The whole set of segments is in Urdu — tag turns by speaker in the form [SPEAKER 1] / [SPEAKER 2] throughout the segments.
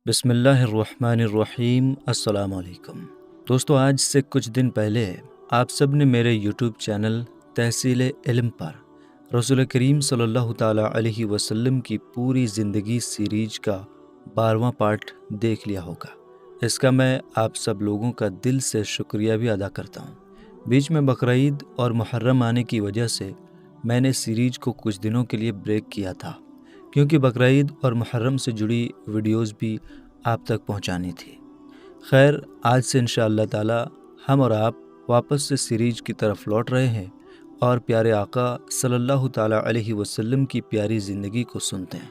[SPEAKER 1] بسم اللہ الرحمن الرحیم۔ السلام علیکم دوستو، آج سے کچھ دن پہلے آپ سب نے میرے یوٹیوب چینل تحصیل علم پر رسول کریم صلی اللہ تعالیٰ علیہ وسلم کی پوری زندگی سیریز کا 12واں پارٹ دیکھ لیا ہوگا۔ اس کا میں آپ سب لوگوں کا دل سے شکریہ بھی ادا کرتا ہوں۔ بیچ میں بقرعید اور محرم آنے کی وجہ سے میں نے سیریز کو کچھ دنوں کے لیے بریک کیا تھا، کیونکہ بقرعید اور محرم سے جڑی ویڈیوز بھی آپ تک پہنچانی تھی۔ خیر، آج سے انشاءاللہ تعالی ہم اور آپ واپس سے سیریز کی طرف لوٹ رہے ہیں اور پیارے آقا صلی اللہ تعالیٰ علیہ وسلم کی پیاری زندگی کو سنتے ہیں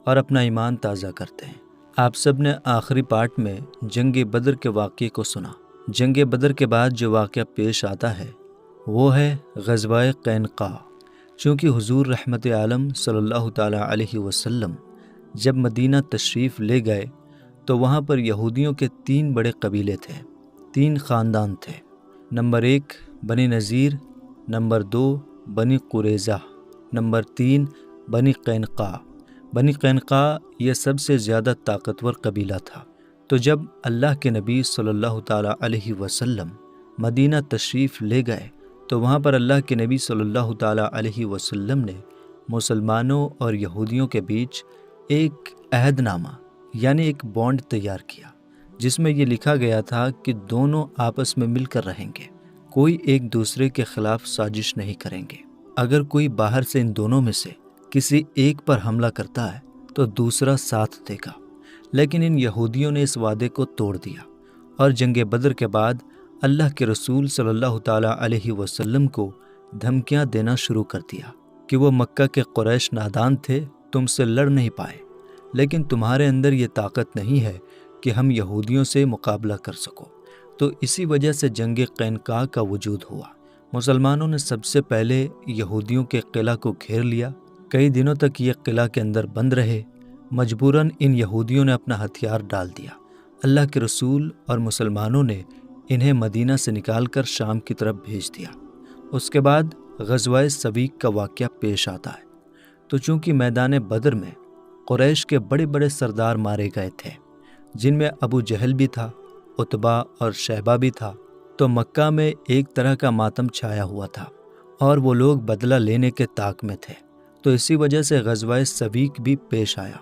[SPEAKER 1] اور اپنا ایمان تازہ کرتے ہیں۔ آپ سب نے آخری پارٹ میں جنگ بدر کے واقعے کو سنا۔ جنگ بدر کے بعد جو واقعہ پیش آتا ہے وہ ہے غزوہ قینقاع۔ چونکہ حضور رحمت عالم صلی اللہ تعالیٰ علیہ وسلم جب مدینہ تشریف لے گئے تو وہاں پر یہودیوں کے 3 بڑے قبیلے تھے، 3 خاندان تھے۔ نمبر 1 بنی نذیر، نمبر 2 بنی قریظہ، نمبر 3 بنی قینقاع۔ بنی قینقاع یہ سب سے زیادہ طاقتور قبیلہ تھا۔ تو جب اللہ کے نبی صلی اللہ تعالیٰ علیہ وسلم مدینہ تشریف لے گئے تو وہاں پر اللہ کے نبی صلی اللہ تعالیٰ علیہ وسلم نے مسلمانوں اور یہودیوں کے بیچ ایک عہد نامہ یعنی ایک بانڈ تیار کیا، جس میں یہ لکھا گیا تھا کہ دونوں آپس میں مل کر رہیں گے، کوئی ایک دوسرے کے خلاف سازش نہیں کریں گے۔ اگر کوئی باہر سے ان دونوں میں سے کسی ایک پر حملہ کرتا ہے تو دوسرا ساتھ دے گا۔ لیکن ان یہودیوں نے اس وعدے کو توڑ دیا اور جنگ بدر کے بعد اللہ کے رسول صلی اللہ تعالیٰ علیہ وسلم کو دھمکیاں دینا شروع کر دیا کہ وہ مکہ کے قریش نادان تھے، تم سے لڑ نہیں پائے، لیکن تمہارے اندر یہ طاقت نہیں ہے کہ ہم یہودیوں سے مقابلہ کر سکو۔ تو اسی وجہ سے جنگ قینقاع کا وجود ہوا۔ مسلمانوں نے سب سے پہلے یہودیوں کے قلعہ کو گھیر لیا۔ کئی دنوں تک یہ قلعہ کے اندر بند رہے۔ مجبوراً ان یہودیوں نے اپنا ہتھیار ڈال دیا۔ اللہ کے رسول اور مسلمانوں نے انہیں مدینہ سے نکال کر شام کی طرف بھیج دیا۔ اس کے بعد غزوہ سویق کا واقعہ پیش آتا ہے۔ تو چونکہ میدان بدر میں قریش کے بڑے بڑے سردار مارے گئے تھے، جن میں ابو جہل بھی تھا، عتبہ اور شیبہ بھی تھا، تو مکہ میں ایک طرح کا ماتم چھایا ہوا تھا اور وہ لوگ بدلہ لینے کے طاق میں تھے۔ تو اسی وجہ سے غزوہ سویق بھی پیش آیا۔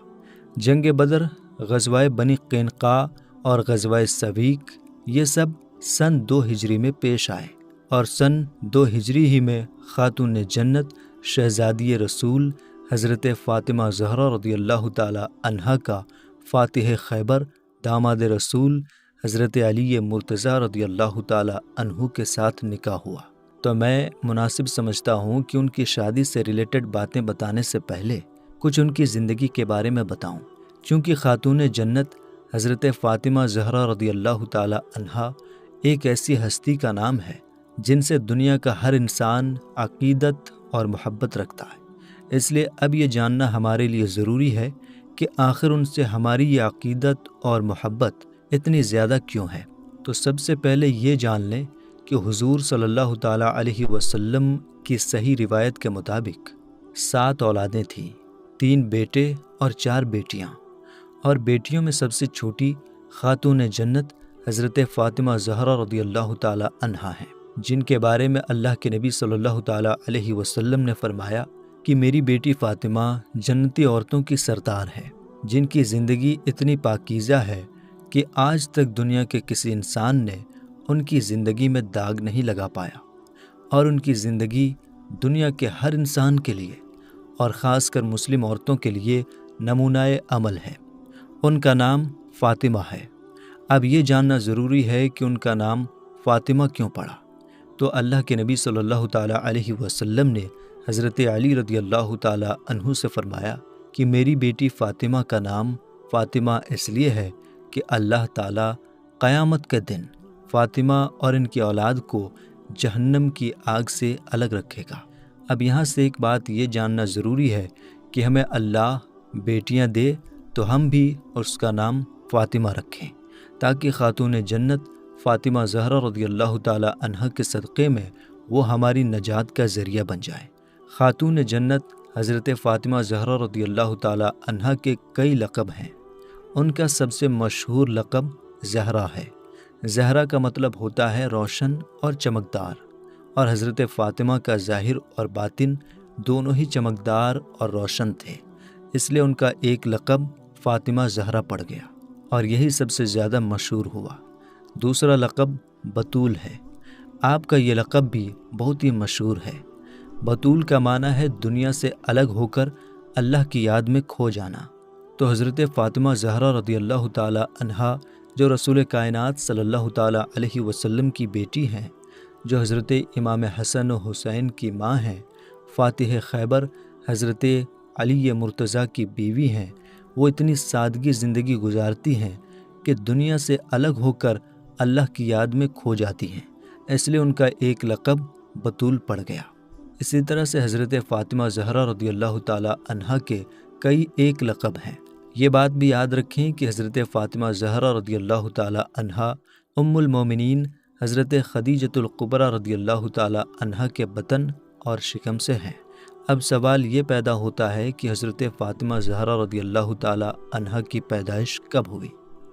[SPEAKER 1] جنگ بدر، غزوہ بنی قینقاع اور غزوہ سویق یہ سب سن 2 ہجری میں پیش آئے، اور سن 2 ہجری ہی میں خاتون جنت شہزادی رسول حضرت فاطمہ زہرا رضی اللہ تعالی عنہا کا فاتح خیبر داماد رسول حضرت علی مرتضیٰ رضی اللہ تعالی عنہ کے ساتھ نکاح ہوا۔ تو میں مناسب سمجھتا ہوں کہ ان کی شادی سے ریلیٹڈ باتیں بتانے سے پہلے کچھ ان کی زندگی کے بارے میں بتاؤں، چونکہ خاتون جنت حضرت فاطمہ زہرا رضی اللہ تعالی عنہا ایک ایسی ہستی کا نام ہے جن سے دنیا کا ہر انسان عقیدت اور محبت رکھتا ہے۔ اس لیے اب یہ جاننا ہمارے لیے ضروری ہے کہ آخر ان سے ہماری یہ عقیدت اور محبت اتنی زیادہ کیوں ہے۔ تو سب سے پہلے یہ جان لیں کہ حضور صلی اللہ تعالیٰ علیہ وسلم کی صحیح روایت کے مطابق 7 اولادیں تھیں، 3 بیٹے اور 4 بیٹیاں، اور بیٹیوں میں سب سے چھوٹی خاتون جنت حضرت فاطمہ زہرا رضی اللہ تعالیٰ عنہا ہیں، جن کے بارے میں اللہ کے نبی صلی اللہ تعالیٰ علیہ وسلم نے فرمایا کہ میری بیٹی فاطمہ جنتی عورتوں کی سردار ہے، جن کی زندگی اتنی پاکیزہ ہے کہ آج تک دنیا کے کسی انسان نے ان کی زندگی میں داغ نہیں لگا پایا، اور ان کی زندگی دنیا کے ہر انسان کے لیے اور خاص کر مسلم عورتوں کے لیے نمونہ عمل ہے۔ ان کا نام فاطمہ ہے۔ اب یہ جاننا ضروری ہے کہ ان کا نام فاطمہ کیوں پڑا۔ تو اللہ کے نبی صلی اللہ تعالیٰ علیہ وسلم نے حضرت علی رضی اللہ تعالیٰ عنہ سے فرمایا کہ میری بیٹی فاطمہ کا نام فاطمہ اس لیے ہے کہ اللہ تعالیٰ قیامت کے دن فاطمہ اور ان کی اولاد کو جہنم کی آگ سے الگ رکھے گا۔ اب یہاں سے ایک بات یہ جاننا ضروری ہے کہ ہمیں اللہ بیٹیاں دے تو ہم بھی اس کا نام فاطمہ رکھیں، تاکہ خاتون جنت فاطمہ زہرا رضی اللہ تعالیٰ عنہا کے صدقے میں وہ ہماری نجات کا ذریعہ بن جائے۔ خاتون جنت حضرت فاطمہ زہرا رضی اللہ تعالیٰ عنہا کے کئی لقب ہیں۔ ان کا سب سے مشہور لقب زہرا ہے۔ زہرا کا مطلب ہوتا ہے روشن اور چمکدار، اور حضرت فاطمہ کا ظاہر اور باطن دونوں ہی چمکدار اور روشن تھے، اس لیے ان کا ایک لقب فاطمہ زہرا پڑ گیا اور یہی سب سے زیادہ مشہور ہوا۔ دوسرا لقب بطول ہے۔ آپ کا یہ لقب بھی بہت ہی مشہور ہے۔ بطول کا معنی ہے دنیا سے الگ ہو کر اللہ کی یاد میں کھو جانا۔ تو حضرت فاطمہ زہرا رضی اللہ تعالی عنہا، جو رسول کائنات صلی اللہ تعالی علیہ وسلم کی بیٹی ہیں، جو حضرت امام حسن و حسین کی ماں ہیں، فاتح خیبر حضرت علی مرتضیٰ کی بیوی ہیں، وہ اتنی سادگی زندگی گزارتی ہیں کہ دنیا سے الگ ہو کر اللہ کی یاد میں کھو جاتی ہیں، اس لیے ان کا ایک لقب بطول پڑ گیا۔ اسی طرح سے حضرت فاطمہ زہرا رضی اللہ تعالی عنہا کے کئی ایک لقب ہیں۔ یہ بات بھی یاد رکھیں کہ حضرت فاطمہ زہرا رضی اللہ تعالی عنہا ام المومنین حضرت خدیجۃ الکبریٰ رضی اللہ تعالی عنہا کے بطن اور شکم سے ہیں۔ اب سوال یہ پیدا ہوتا ہے کہ حضرت فاطمہ زہرا رضی اللہ تعالی عنہا کی پیدائش کب ہوئی؟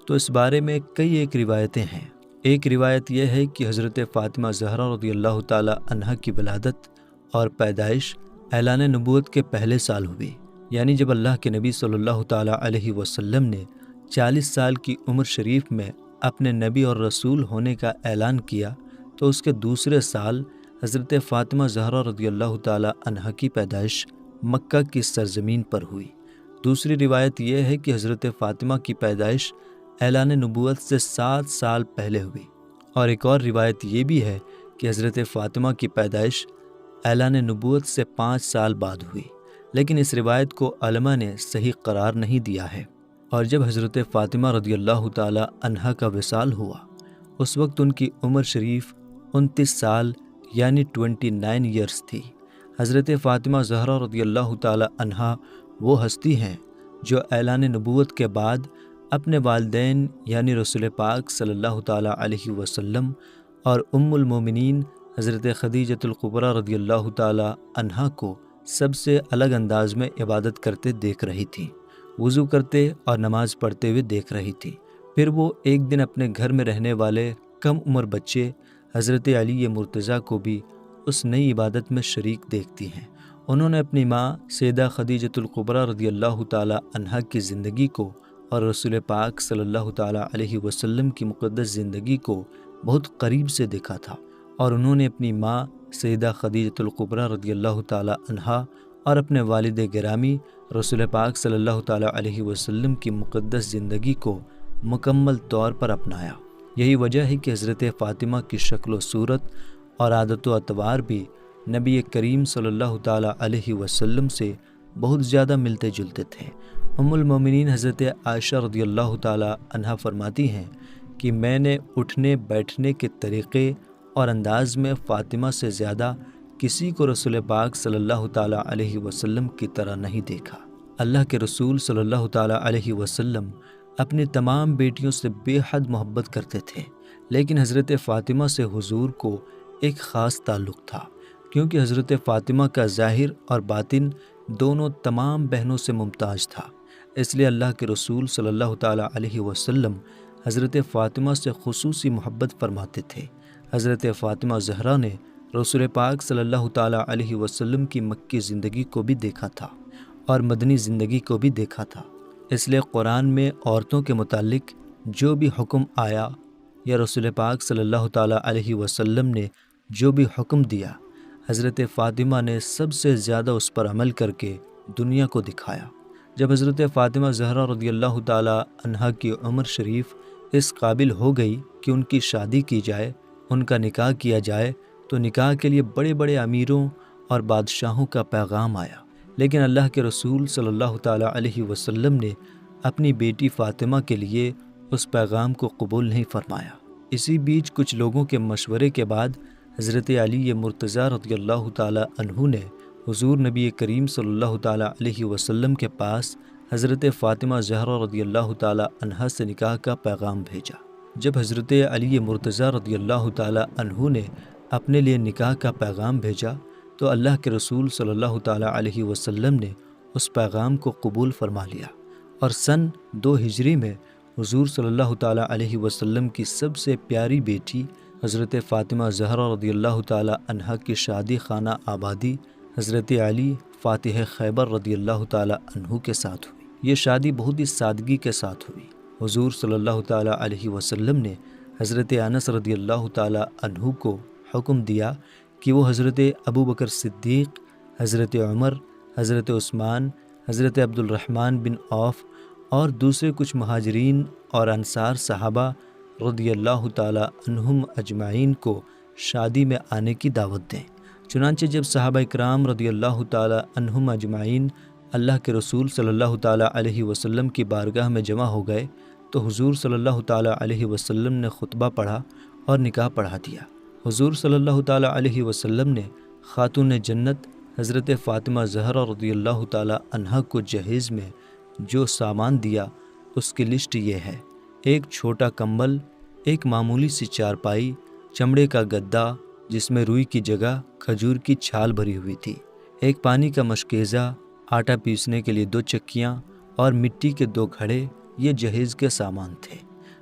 [SPEAKER 1] تو اس بارے میں کئی ایک روایتیں ہیں۔ ایک روایت یہ ہے کہ حضرت فاطمہ زہرا رضی اللہ تعالی عنہا کی ولادت اور پیدائش اعلان نبوت کے پہلے سال ہوئی، یعنی جب اللہ کے نبی صلی اللہ تعالی علیہ وسلم نے 40 سال کی عمر شریف میں اپنے نبی اور رسول ہونے کا اعلان کیا، تو اس کے دوسرے سال حضرت فاطمہ زہرا رضی اللہ تعالی عنہا کی پیدائش مکہ کی سرزمین پر ہوئی۔ دوسری روایت یہ ہے کہ حضرت فاطمہ کی پیدائش اعلان نبوت سے 7 سال پہلے ہوئی، اور ایک اور روایت یہ بھی ہے کہ حضرت فاطمہ کی پیدائش اعلان نبوت سے 5 سال بعد ہوئی، لیکن اس روایت کو علماء نے صحیح قرار نہیں دیا ہے۔ اور جب حضرت فاطمہ رضی اللہ تعالی عنہا کا وصال ہوا، اس وقت ان کی عمر شریف 29 سال یعنی 29 ایئرس تھی۔ حضرت فاطمہ زہرا رضی اللہ تعالی عنہا وہ ہستی ہیں جو اعلان نبوت کے بعد اپنے والدین یعنی رسول پاک صلی اللہ تعالی علیہ وسلم اور ام المومنین حضرت خدیجۃ الکبریٰ رضی اللہ تعالی عنہا کو سب سے الگ انداز میں عبادت کرتے دیکھ رہی تھی، وضو کرتے اور نماز پڑھتے ہوئے دیکھ رہی تھی۔ پھر وہ ایک دن اپنے گھر میں رہنے والے کم عمر بچے حضرت علی مرتضیٰ کو بھی اس نئی عبادت میں شریک دیکھتی ہیں۔ انہوں نے اپنی ماں سیدہ خدیجۃ الکبریٰ رضی اللہ تعالی عنہا کی زندگی کو اور رسول پاک صلی اللہ تعالی علیہ وسلم کی مقدس زندگی کو بہت قریب سے دیکھا تھا، اور انہوں نے اپنی ماں سیدہ خدیجۃ الکبریٰ رضی اللہ تعالی عنہا اور اپنے والد گرامی رسول پاک صلی اللہ تعالی علیہ وسلم کی مقدس زندگی کو مکمل طور پر اپنایا۔ یہی وجہ ہے کہ حضرت فاطمہ کی شکل و صورت اور عادت و اطوار بھی نبی کریم صلی اللہ تعالی علیہ وسلم سے بہت زیادہ ملتے جلتے تھے۔ ام المومنین حضرت عائشہ رضی اللہ تعالی عنہا فرماتی ہیں کہ میں نے اٹھنے بیٹھنے کے طریقے اور انداز میں فاطمہ سے زیادہ کسی کو رسول پاک صلی اللہ تعالی علیہ وسلم کی طرح نہیں دیکھا۔ اللہ کے رسول صلی اللہ تعالی علیہ وسلم اپنی تمام بیٹیوں سے بے حد محبت کرتے تھے، لیکن حضرت فاطمہ سے حضور کو ایک خاص تعلق تھا، کیونکہ حضرت فاطمہ کا ظاہر اور باطن دونوں تمام بہنوں سے ممتاز تھا۔ اس لیے اللہ کے رسول صلی اللہ تعالی علیہ وسلم حضرت فاطمہ سے خصوصی محبت فرماتے تھے۔ حضرت فاطمہ زہرا نے رسول پاک صلی اللہ تعالی علیہ وسلم کی مکی زندگی کو بھی دیکھا تھا اور مدنی زندگی کو بھی دیکھا تھا، اس لیے قرآن میں عورتوں کے متعلق جو بھی حکم آیا یا رسول پاک صلی اللہ تعالی علیہ وسلم نے جو بھی حکم دیا، حضرت فاطمہ نے سب سے زیادہ اس پر عمل کر کے دنیا کو دکھایا۔ جب حضرت فاطمہ زہرا رضی اللہ تعالی عنہا کی عمر شریف اس قابل ہو گئی کہ ان کی شادی کی جائے، ان کا نکاح کیا جائے، تو نکاح کے لیے بڑے بڑے امیروں اور بادشاہوں کا پیغام آیا، لیکن اللہ کے رسول صلی اللہ تعالی علیہ وسلم نے اپنی بیٹی فاطمہ کے لیے اس پیغام کو قبول نہیں فرمایا۔ اسی بیچ کچھ لوگوں کے مشورے کے بعد حضرت علی مرتضیٰ رضی اللہ تعالی عنہ نے حضور نبی کریم صلی اللہ تعالی علیہ وسلم کے پاس حضرت فاطمہ زہرا رضی اللہ تعالی عنہا سے نکاح کا پیغام بھیجا۔ جب حضرت علی مرتضیٰ رضی اللہ تعالی عنہ نے اپنے لیے نکاح کا پیغام بھیجا تو اللہ کے رسول صلی اللہ تعالی علیہ وسلم نے اس پیغام کو قبول فرما لیا اور سن 2 ہجری میں حضور صلی اللہ تعالیٰ علیہ وسلم کی سب سے پیاری بیٹی حضرت فاطمہ زہرا رضی اللہ تعالیٰ عنہا کی شادی خانہ آبادی حضرت علی فاتح خیبر رضی اللہ تعالیٰ عنہ کے ساتھ ہوئی۔ یہ شادی بہت ہی سادگی کے ساتھ ہوئی۔ حضور صلی اللہ تعالیٰ علیہ وسلم نے حضرت انس رضی اللہ تعالیٰ عنہ کو حکم دیا کہ وہ حضرت ابو بکر صدیق، حضرت عمر، حضرت عثمان، حضرت عبد الرحمن بن عوف اور دوسرے کچھ مہاجرین اور انصار صحابہ رضی اللہ تعالیٰ عنہم اجمعین کو شادی میں آنے کی دعوت دیں۔ چنانچہ جب صحابہ اکرام رضی اللہ تعالیٰ عنہم اجمعین اللہ کے رسول صلی اللہ تعالیٰ علیہ وسلم کی بارگاہ میں جمع ہو گئے تو حضور صلی اللہ تعالیٰ علیہ وسلم نے خطبہ پڑھا اور نکاح پڑھا دیا۔ حضور صلی اللہ تعالیٰ علیہ وسلم نے خاتون جنت حضرت فاطمہ زہرا رضی اللہ تعالیٰ عنہا کو جہیز میں جو سامان دیا اس کی لسٹ یہ ہے: ایک چھوٹا کمبل، ایک معمولی سی چارپائی، چمڑے کا گدا جس میں روئی کی جگہ کھجور کی چھال بھری ہوئی تھی، ایک پانی کا مشکیزہ، آٹا پیسنے کے لیے 2 چکیاں اور مٹی کے 2 گھڑے، یہ جہیز کے سامان تھے۔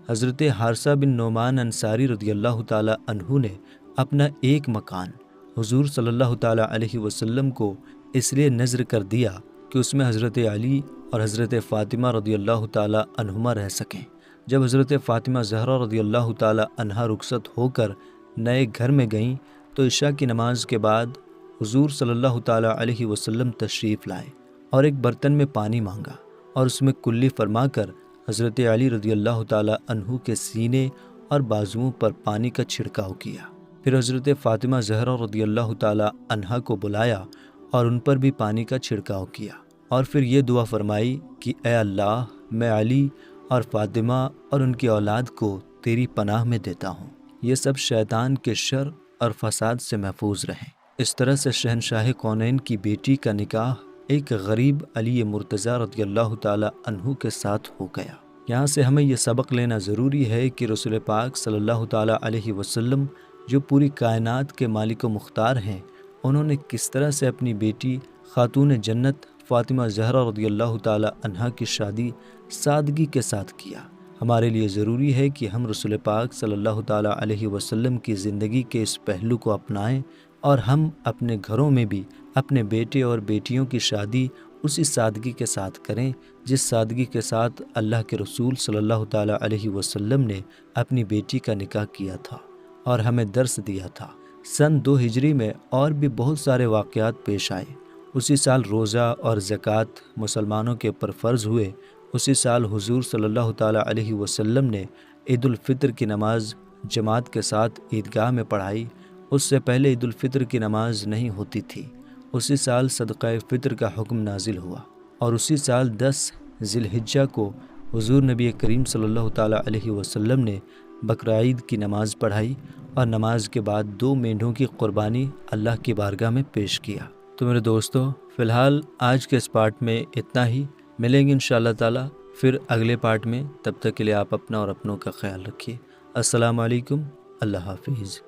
[SPEAKER 1] حضرت حارثہ بن نعمان انصاری رضی اللہ تعالیٰ عنہ نے اپنا ایک مکان حضور صلی اللہ تعالیٰ علیہ وسلم کو اس لیے نذر کر دیا کہ اس میں حضرت علی اور حضرت فاطمہ رضی اللہ تعالیٰ عنہما رہ سکیں۔ جب حضرت فاطمہ زہرا رضی اللہ تعالیٰ عنہا رخصت ہو کر نئے گھر میں گئیں تو عشاء کی نماز کے بعد حضور صلی اللہ تعالیٰ علیہ وسلم تشریف لائے اور ایک برتن میں پانی مانگا اور اس میں کلی فرما کر حضرت علی رضی اللہ تعالیٰ عنہ کے سینے اور بازوؤں پر پانی کا چھڑکاؤ کیا۔ پھر حضرت فاطمہ زہرا رضی اللہ تعالیٰ عنہا کو بلایا اور ان پر بھی پانی کا چھڑکاؤ کیا، اور پھر یہ دعا فرمائی کہ اے اللہ، میں علی اور فاطمہ اور ان کی اولاد کو تیری پناہ میں دیتا ہوں، یہ سب شیطان کے شر اور فساد سے محفوظ رہیں۔ اس طرح سے شہنشاہ کونین کی بیٹی کا نکاح ایک غریب علی مرتضیٰ رضی اللہ تعالیٰ عنہ کے ساتھ ہو گیا۔ یہاں سے ہمیں یہ سبق لینا ضروری ہے کہ رسول پاک صلی اللہ تعالیٰ علیہ وسلم جو پوری کائنات کے مالک و مختار ہیں، انہوں نے کس طرح سے اپنی بیٹی خاتون جنت فاطمہ زہرا رضی اللہ تعالیٰ عنہا کی شادی سادگی کے ساتھ کیا۔ ہمارے لیے ضروری ہے کہ ہم رسول پاک صلی اللہ تعالیٰ علیہ وسلم کی زندگی کے اس پہلو کو اپنائیں اور ہم اپنے گھروں میں بھی اپنے بیٹے اور بیٹیوں کی شادی اسی سادگی کے ساتھ کریں جس سادگی کے ساتھ اللہ کے رسول صلی اللہ تعالیٰ علیہ وسلم نے اپنی بیٹی کا نکاح کیا تھا اور ہمیں درس دیا تھا۔ سن 2 ہجری میں اور بھی بہت سارے واقعات پیش آئے۔ اسی سال روزہ اور زکوٰۃ مسلمانوں کے اوپر فرض ہوئے۔ اسی سال حضور صلی اللہ تعالیٰ علیہ وسلم نے عید الفطر کی نماز جماعت کے ساتھ عیدگاہ میں پڑھائی۔ اس سے پہلے عید الفطر کی نماز نہیں ہوتی تھی۔ اسی سال صدقہ فطر کا حکم نازل ہوا، اور اسی سال 10 ذی الحجہ کو حضور نبی کریم صلی اللہ تعالیٰ علیہ وسلم نے بقرعید کی نماز پڑھائی اور نماز کے بعد 2 مینڈھوں کی قربانی اللہ کی بارگاہ میں پیش کیا۔ تو میرے دوستو، فی الحال آج کے اس پارٹ میں اتنا ہی۔ ملیں گے انشاءاللہ تعالیٰ پھر اگلے پارٹ میں۔ تب تک کے لیے آپ اپنا اور اپنوں کا خیال رکھیے۔ السلام علیکم، اللہ حافظ۔